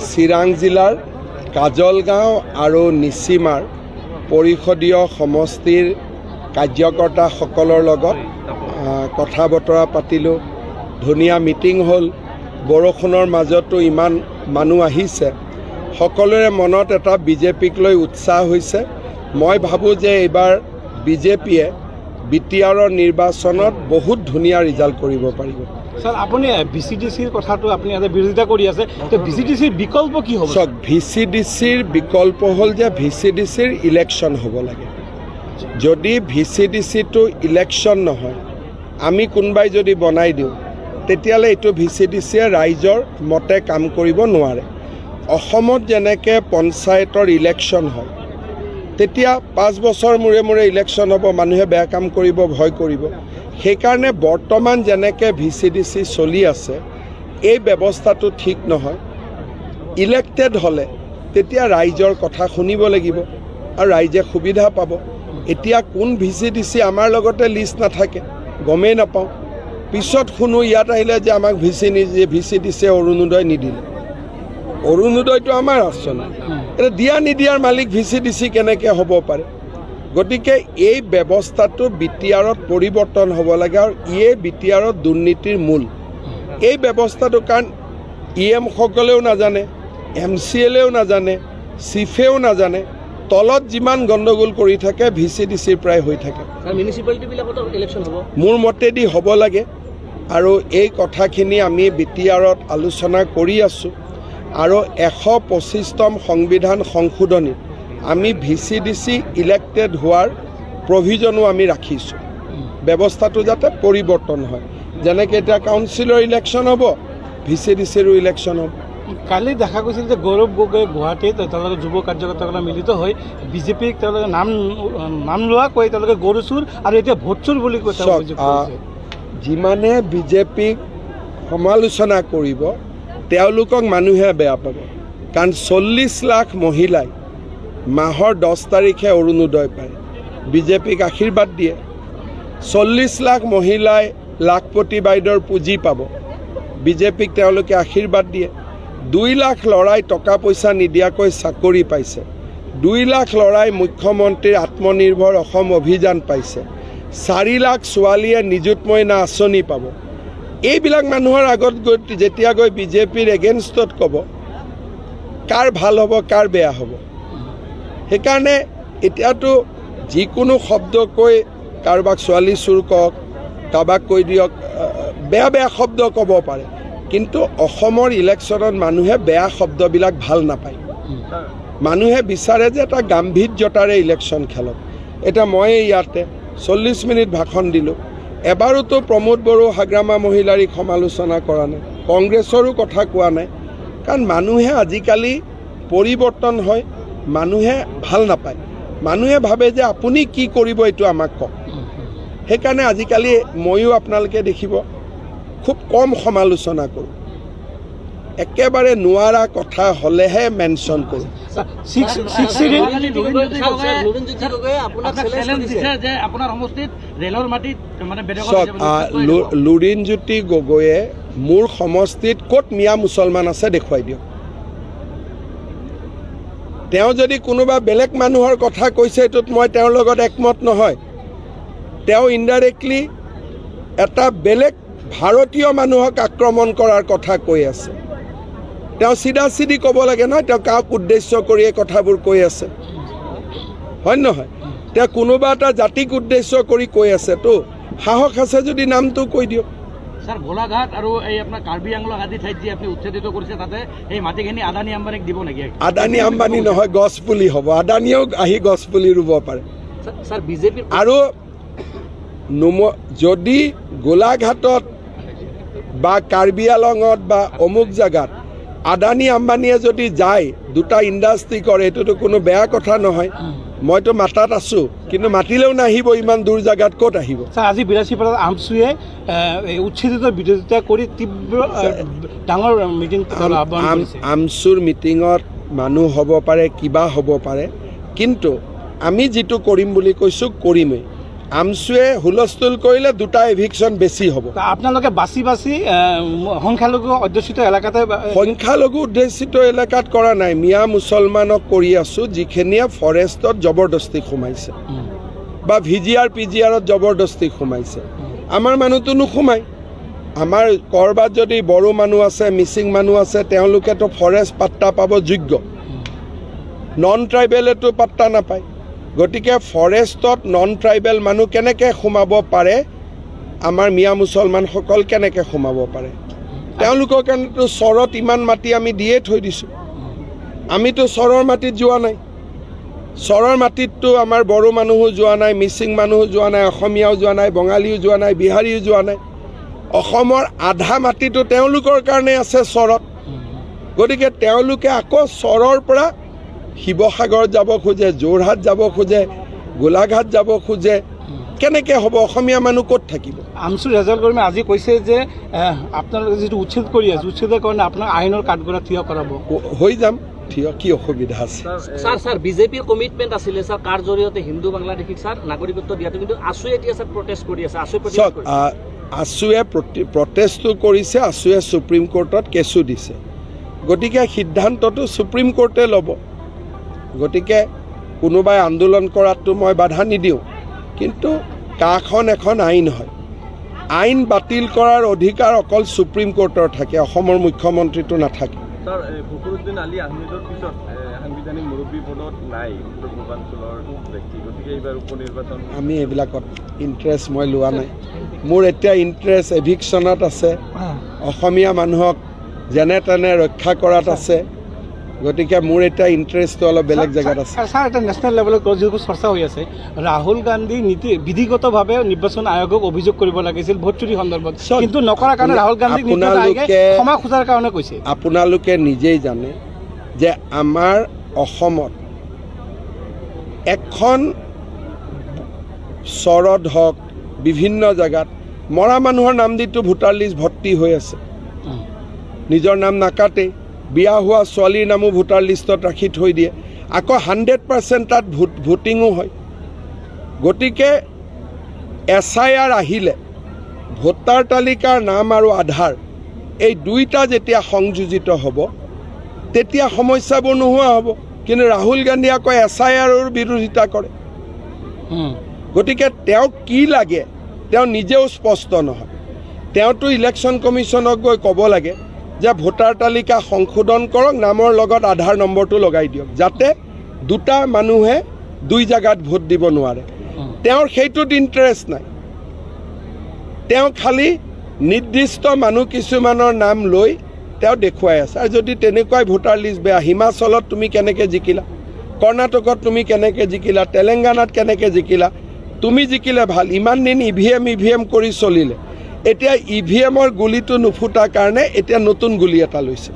চিৰাং জিলাৰ কাজলগাঁও আৰু নিচিমাৰ পৰিষদীয় সমষ্টিৰ কাৰ্যকৰ্তাসকলৰ লগত কথা বতৰা পাতিলোঁ। ধুনীয়া মিটিং হ'ল। বৰষুণৰ মাজতো ইমান মানুহ আহিছে। সকলোৰে মনত এটা বিজেপিক লৈ উৎসাহ হৈছে। মই ভাবোঁ যে এইবাৰ বিজেপিয়ে বিটিআৰৰ নিৰ্বাচনত বহুত ধুনীয়া ৰিজাল্ট কৰিব পাৰিব। স্যাৰ, আপনি ভিচিডিসিৰ কথাটো আপনি আজি বিৰোধিতা কৰি আছে, তো ভিচিডিসিৰ বিকল্প কি হ'ব? চাওক, ভিচিডিসিৰ বিকল্প হ'ল যে ভিচিডিসিৰ ইলেকশ্যন হ'ব লাগে। যদি ভিচিডিসিটো ইলেকশ্যন নহয়, আমি কোনোবাই যদি বনাই দিওঁ, তেতিয়াহ'লে এইটো ভিচিডিসিয়ে ৰাইজৰ মতে কাম কৰিব নোৱাৰে। অসমত যেনেকৈ পঞ্চায়তৰ ইলেকশ্যন হয়, তেতিয়া 5 বছৰ মূৰে মূৰে ইলেকশ্যন হ'ব, মানুহে বেয়া কাম কৰিব, ভয় কৰিব। সেইকাৰণে বৰ্তমান যেনেকৈ ভিচিডিসি চলি আছে, এই ব্যৱস্থাটো ঠিক নহয়। ইলেক্টেড হ'লে তেতিয়া ৰাইজৰ কথা শুনিব লাগিব আৰু ৰাইজে সুবিধা পাব। এতিয়া কোন ভিচিডিসি আমাৰ লগতে লিষ্ট নাথাকে, গমেই নাপাওঁ। পিছত শুনো ইয়াত আহিলে যে আমাক ভিচিডিসিয়ে অৰুণোদয় নিদিলে। অৰুণোদয়টো আমাৰ আঁচনি, এতিয়া দিয়া নিদিয়াৰ মালিক ভিচিডিসি কেনেকৈ হ'ব পাৰে? গতিকে এই ব্যৱস্থাটো বিটিআৰত পৰিৱৰ্তন হ'ব লাগে আৰু ইয়ে বিটিআৰত দুৰ্নীতিৰ মূল। এই ব্যৱস্থাটো কাৰণ EM সকলেও নাজানে, MCLএও নাজানে, চিফেও নাজানে। তলত যিমান গণ্ডগোল কৰি থাকে ভিচিডিসিৰ প্ৰায় হৈ থাকে। মিউনিচিপালিটিবিলাকতো ইলেকশ্যন হ'ব মোৰ মতেদি হ'ব লাগে। আৰু এই কথাখিনি আমি বিটিআৰত আলোচনা কৰি আছোঁ। আৰু 125তম সংবিধান সংশোধনীত আমি ভিচিডিসি ইলেক্টেড হোৱাৰ প্ৰভিজনো আমি ৰাখিছোঁ। ব্যৱস্থাটো যাতে পৰিৱৰ্তন হয়, যেনেকৈ এতিয়া কাউন্সিলৰ ইলেকশ্যন হ'ব, ভিচিডিসিৰো ইলেকশ্যন হ'ব। কালি দেখা গৈছিল যে গৌৰৱ গগৈ গুৱাহাটীত তেওঁলোকে যুৱ কাৰ্যকৰ্তাসকলে মিলিত হৈ বিজেপিক তেওঁলোকে নাম লোৱা কৈ তেওঁলোকে গৰু চুৰ আৰু এতিয়া ভোট চুৰ বুলি কৈছে। যিমানে বিজেপিক সমালোচনা কৰিব, তেওঁলোকক মানুহে বেয়া পাব। কাৰণ 40 লাখ মহিলাই মাহৰ 10 তাৰিখে অৰুণোদয় পায়, বিজেপিক আশীৰ্বাদ দিয়ে। 40 লাখ মহিলাই লাখপতি বাইদেউৰ পুঁজি পাব, বিজেপিক তেওঁলোকে আশীৰ্বাদ দিয়ে। 2 লাখ ল'ৰাই টকা পইচা নিদিয়াকৈ চাকৰি পাইছে। 2 লাখ ল'ৰাই মুখ্যমন্ত্ৰীৰ আত্মনিৰ্ভৰ অসম অভিযান পাইছে। 4 লাখ ছোৱালীয়ে নিযুত মইনা আঁচনি পাব। এইবিলাক মানুহৰ আগত গৈ যেতিয়া গৈ বিজেপিৰ এগেইনষ্টত ক'ব, কাৰ ভাল হ'ব কাৰ বেয়া হ'ব? সেইকাৰণে এতিয়াতো যিকোনো শব্দ কৈ কাৰোবাক ছোৱালী চুৰ কওক, কাৰোবাক কৈ দিয়ক, বেয়া বেয়া শব্দ ক'ব পাৰে। কিন্তু অসমৰ ইলেকশ্যনত মানুহে বেয়া শব্দবিলাক ভাল নাপায়। মানুহে বিচাৰে যে এটা গাম্ভীৰ্যতাৰে ইলেকশ্যন খেলক। এতিয়া মই ইয়াতে 40 মিনিট ভাষণ দিলোঁ। এবাৰোতো প্ৰমোদ বড়ো হাগ্ৰামা মহিলাৰীক সমালোচনা কৰা নাই, কংগ্ৰেছৰো কথা কোৱা নাই। কাৰণ মানুহে আজিকালি পৰিৱৰ্তন হয়, মানুহে ভাল নাপায়। মানুহে ভাবে যে আপুনি কি কৰিব এইটো আমাক কওক। সেইকাৰণে আজিকালি ময়ো আপোনালোকে দেখিব খুব কম সমালোচনা কৰোঁ, একেবাৰে নোৱাৰা কথা হ'লেহে মেনশ্যন কৰোঁ। লুৰিণজ্যোতি গগৈয়ে মোৰ সমষ্টিত ক'ত মিয়া মুছলমান আছে দেখুৱাই দিয়ক। তেওঁ যদি কোনোবা বেলেগ মানুহৰ কথা কৈছে, এইটোত মই তেওঁৰ লগত একমত নহয়। তেওঁ ইনডাইৰেক্টলি এটা বেলেগ ভাৰতীয় মানুহক আক্ৰমণ কৰাৰ কথা কৈ আছে। তেওঁ চিধা চিধি ক'ব লাগে নহয়, তেওঁ কাক উদ্দেশ্য কৰি এই কথাবোৰ কৈ আছে, হয় নহয়? তেওঁ কোনোবা এটা জাতিক উদ্দেশ্য কৰি কৈ আছে, তো সাহস আছে যদি নামটো কৈ দিয়ক। স্যাৰ, গোলাঘাট আৰু এই আপোনাৰ কাৰ্বি আংলং আদি ঠাইত যে আপুনি উচ্ছেদিত কৰিছে, তাতে এই মাটিখিনি আদানী আম্বানীক দিব নেকি? আদানী আম্বানী নহয়, গছপুলি হ'ব। আদানীয়েও আহি গছপুলি ৰুব পাৰে। স্যাৰ, বিজেপি আৰু যদি গোলাঘাটত বা কাৰ্বি আংলঙত বা অমুক জেগাত আদানী আম্বানীয়ে যদি যায়, দুটা ইণ্ডাষ্ট্ৰী কৰে, এইটোতো কোনো বেয়া কথা নহয়। মইতো মাতাত আছোঁ, কিন্তু মাতিলেও নাহিব, ইমান দূৰ জেগাত ক'ত আহিব? আজি বিলাসীপাৰাত আমচুৱে উচ্ছেদিতৰ বিৰোধিতা কৰি তীব্ৰ ডাঙৰ মিটিং আহ্বান কৰিছে। আমচুৰ মিটিঙত মানুহ হ'ব পাৰে, কিবা হ'ব পাৰে, কিন্তু আমি যিটো কৰিম বুলি কৈছোঁ কৰিমেই। আমছুৱে হুলস্থুল কৰিলে দুটা এভিকশ্যন বেছি হ'ব। আপোনালোকে বাছি বাছি সংখ্যালঘু অধ্যুষিত এলেকাতে সংখ্যালঘু উদ্দেশিত এলেকাত কৰা নাই, মিয়া মুছলমানক কৰি আছোঁ যিখিনিয়ে ফৰেষ্টত জবৰদস্তি সোমাইছে বা VGR PGRত জবৰদস্তি সোমাইছে। আমাৰ মানুহটো নোসোমায়। আমাৰ ক'ৰবাত যদি বড়ো মানুহ আছে, মিচিং মানুহ আছে, তেওঁলোকেতো ফৰেষ্ট পাত্তা পাব যোগ্য, নন ট্ৰাইবেলেতো পাত্তা নাপায়। গতিকে ফৰেষ্টত নন ট্ৰাইবেল মানুহ কেনেকৈ সোমাব পাৰে, আমাৰ মিয়া মুছলমানসকল কেনেকৈ সোমাব পাৰে? তেওঁলোকৰ কাৰণেতো চৰত ইমান মাটি আমি দিয়ে থৈ দিছোঁ। আমিতো চৰৰ মাটিত যোৱা নাই। চৰৰ মাটিততো আমাৰ বড়ো মানুহো যোৱা নাই, মিচিং মানুহো যোৱা নাই, অসমীয়াও যোৱা নাই, বঙালীও যোৱা নাই, বিহাৰীও যোৱা নাই। অসমৰ আধা মাটিটো তেওঁলোকৰ কাৰণে আছে চৰত। গতিকে তেওঁলোকে আকৌ চৰৰ পৰা শিৱসাগৰ যাব খোজে, যোৰহাট যাব খোজে, গোলাঘাট যাব খোজে, কেনেকৈ হ'ব? অসমীয়া মানুহ ক'ত থাকিব? আমছু ৰেজাল্ট কৰ্মী আজি কৈছে যে আপোনালোকে যিটো উচ্ছেদ কৰি আছে, উচ্ছেদৰ কাৰণে আপোনাক আইনৰ কাঠগড়াত থিয় কৰাব। হৈ যাম থিয়, কি অসুবিধা আছে? স্যাৰ বিজেপিৰ কমিটমেন্ট আছিলে স্যাৰ কাৰ জৰিয়তে হিন্দু বাংলাদেশীক স্যাৰ নাগৰিকত্ব দিয়াটো, কিন্তু আছুৱে এতিয়া স্যাৰ প্ৰটেষ্ট কৰি আছে। চাওক, আছুৱে প্ৰটেষ্টটো কৰিছে, আছুৱে সুপ্ৰিম কোৰ্টত কেছো দিছে। গতিকে সিদ্ধান্তটো সুপ্ৰিম কোৰ্টে ল'ব। গতিকে কোনোবাই আন্দোলন কৰাতটো মই বাধা নিদিওঁ, কিন্তু কাখন এখন আইন হয়। আইন বাতিল কৰাৰ অধিকাৰ অকল সুপ্ৰিম কোৰ্টৰ থাকে, অসমৰ মুখ্যমন্ত্ৰীটো নাথাকে। স্যাৰ ফখৰুদ্দিন আলী আহমেদৰ পিছত সাংবিধানিক মুৰব্বী পদত নাই উত্তৰ পূৰ্বাঞ্চলৰ ব্যক্তি, গতিকে এইবাৰ উপ নিৰ্বাচন আমি এইবিলাকত ইণ্টাৰেষ্ট মই লোৱা নাই। মোৰ এতিয়া ইণ্টাৰেষ্ট এভিকশ্যনত আছে, অসমীয়া মানুহক যেনে তেনে ৰক্ষা কৰাত আছে। গতিকে মোৰ এতিয়া ইণ্টাৰেষ্টটো অলপ বেলেগ জেগাত আছে। স্যাৰ এটা নেশ্যনেল লেভেলত যিবোৰ চৰ্চা হৈ আছে, ৰাহুল গান্ধী বিধিগতভাৱে নিৰ্বাচন আয়োগক অভিযোগ কৰিব লাগিছিল ভোট চুৰি সন্দৰ্ভত, কিন্তু নকৰাৰ কাৰণে ৰাহুল গান্ধীক নিৰ্বাচন আয়োগে ক্ষমা খোজাৰ কাৰণে কৈছে। আপোনালোকে নিজেই জানে যে আমাৰ অসমত এখন চৰত হওক, বিভিন্ন জেগাত মৰা মানুহৰ নাম দিটো ভোটাৰ লিষ্ট ভৰ্তি হৈ আছে। নিজৰ নাম নাকাটে, বিয়া হোৱা ছোৱালীৰ নামো ভোটাৰ লিষ্টত ৰাখি থৈ দিয়ে। আকৌ 100% তাত ভোটিঙো হয়। গতিকে SIR আহিলে ভোটাৰ তালিকাৰ নাম আৰু আধাৰ এই দুইটা যেতিয়া সংযোজিত হ'ব, তেতিয়া সমস্যাবোৰ নোহোৱা হ'ব। কিন্তু ৰাহুল গান্ধী আকৌ SIRৰ বিৰোধিতা কৰে। গতিকে তেওঁক কি লাগে তেওঁ নিজেও স্পষ্ট নহয়। তেওঁতো ইলেকশ্যন কমিশ্যনক গৈ ক'ব লাগে যে ভোটাৰ তালিকা সংশোধন কৰক, নামৰ লগত আধাৰ নম্বৰটো লগাই দিয়ক, যাতে দুটা মানুহে দুই জেগাত ভোট দিব নোৱাৰে। তেওঁৰ সেইটোত ইণ্টাৰেষ্ট নাই। তেওঁ খালি নিৰ্দিষ্ট মানুহ কিছুমানৰ নাম লৈ তেওঁ দেখুৱাই আছে। আৰু যদি তেনেকুৱাই ভোটাৰ লিষ্ট বেয়া, হিমাচলত তুমি কেনেকৈ জিকিলা, কৰ্ণাটকত তুমি কেনেকৈ জিকিলা, তেলেংগানাত কেনেকৈ জিকিলা, তুমি জিকিলে ভাল। ইমান দিন EVM কৰি চলিলে, এতিয়া EVMৰ গুলিটো নুফুটাৰ কাৰণে এতিয়া নতুন গুলি এটা লৈছে।